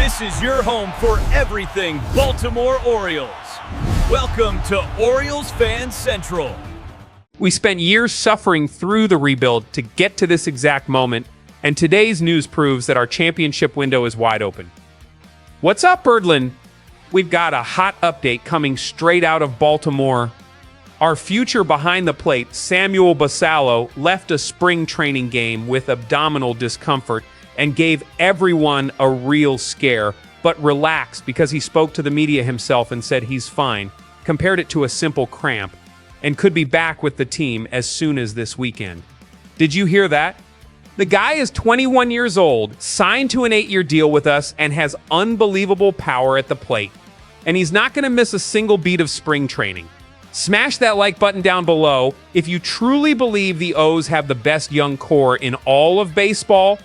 This is your home for everything Baltimore Orioles. Welcome to Orioles Fan Central. We spent years suffering through the rebuild to get to this exact moment, and today's news proves that our championship window is wide open. What's up, Birdland? We've got a hot update coming straight out of Baltimore. Our future behind the plate, Samuel Basallo, left a spring training game with abdominal discomfort and gave everyone a real scare, but relaxed because he spoke to the media himself and said he's fine, compared it to a simple cramp, and could be back with the team as soon as this weekend. Did you hear that? The guy is 21 years old, signed to an 8-year deal with us, and has unbelievable power at the plate. And he's not going to miss a single beat of spring training. Smash that like button down below if you truly believe the O's have the best young core in all of baseball.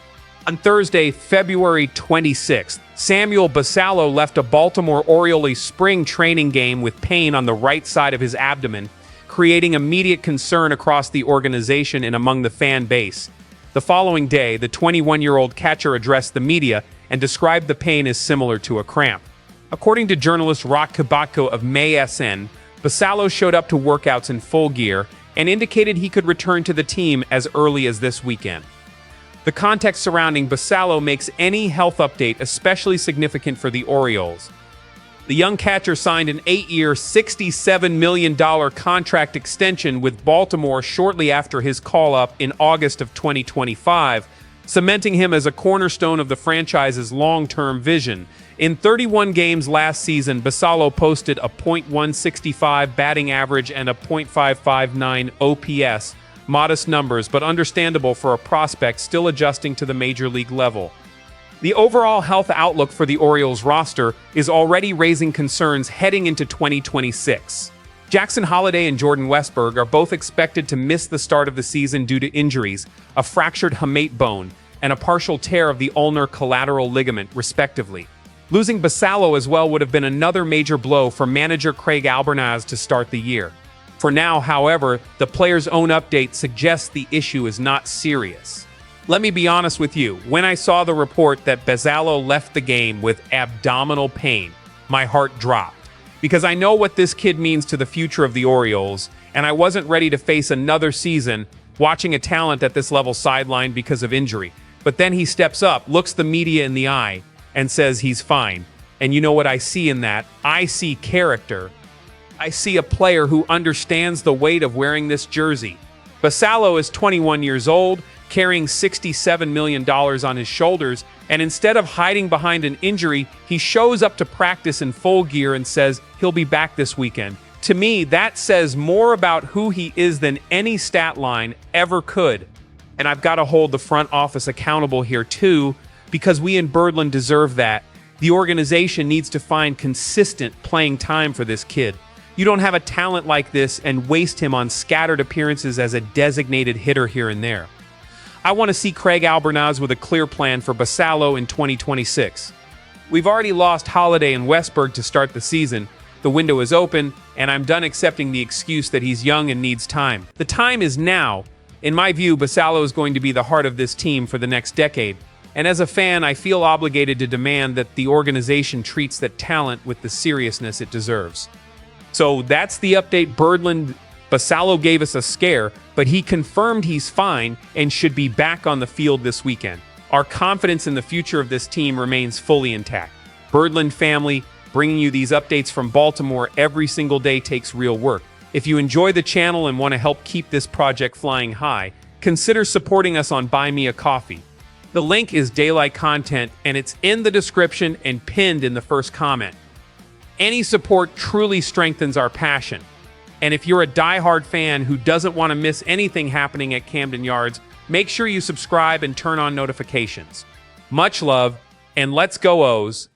On Thursday, February 26th, Samuel Basallo left a Baltimore Orioles spring training game with pain on the right side of his abdomen, creating immediate concern across the organization and among the fan base. The following day, the 21-year-old catcher addressed the media and described the pain as similar to a cramp. According to journalist Rock Kabatko of May.SN, Basallo showed up to workouts in full gear and indicated he could return to the team as early as this weekend. The context surrounding Basallo makes any health update especially significant for the Orioles. The young catcher signed an 8-year, $67 million contract extension with Baltimore shortly after his call-up in August of 2025, cementing him as a cornerstone of the franchise's long-term vision. In 31 games last season, Basallo posted a .165 batting average and a .559 OPS, modest numbers, but understandable for a prospect still adjusting to the major league level. The overall health outlook for the Orioles roster is already raising concerns heading into 2026. Jackson Holliday and Jordan Westburg are both expected to miss the start of the season due to injuries, a fractured hamate bone, and a partial tear of the ulnar collateral ligament, respectively. Losing Basallo as well would have been another major blow for manager Craig Albernaz to start the year. For now, however, the player's own update suggests the issue is not serious. Let me be honest with you, when I saw the report that Basallo left the game with abdominal pain, my heart dropped. Because I know what this kid means to the future of the Orioles, and I wasn't ready to face another season watching a talent at this level sidelined because of injury. But then he steps up, looks the media in the eye, and says he's fine. And you know what I see in that? I see character. I see a player who understands the weight of wearing this jersey. Basallo is 21 years old, carrying $67 million on his shoulders, and instead of hiding behind an injury, he shows up to practice in full gear and says he'll be back this weekend. To me, that says more about who he is than any stat line ever could. And I've got to hold the front office accountable here too, because we in Birdland deserve that. The organization needs to find consistent playing time for this kid. You don't have a talent like this and waste him on scattered appearances as a designated hitter here and there. I want to see Craig Albernaz with a clear plan for Basallo in 2026. We've already lost Holliday and Westburg to start the season. The window is open, and I'm done accepting the excuse that he's young and needs time. The time is now. In my view, Basallo is going to be the heart of this team for the next decade. And as a fan, I feel obligated to demand that the organization treats that talent with the seriousness it deserves. So that's the update, Birdland. Basallo gave us a scare, but he confirmed he's fine and should be back on the field this weekend. Our confidence in the future of this team remains fully intact. Birdland family, bringing you these updates from Baltimore every single day takes real work. If you enjoy the channel and want to help keep this project flying high, consider supporting us on Buy Me a Coffee. The link is daylight content, and it's in the description and pinned in the first comment. Any support truly strengthens our passion. And if you're a diehard fan who doesn't want to miss anything happening at Camden Yards, make sure you subscribe and turn on notifications. Much love, and let's go O's!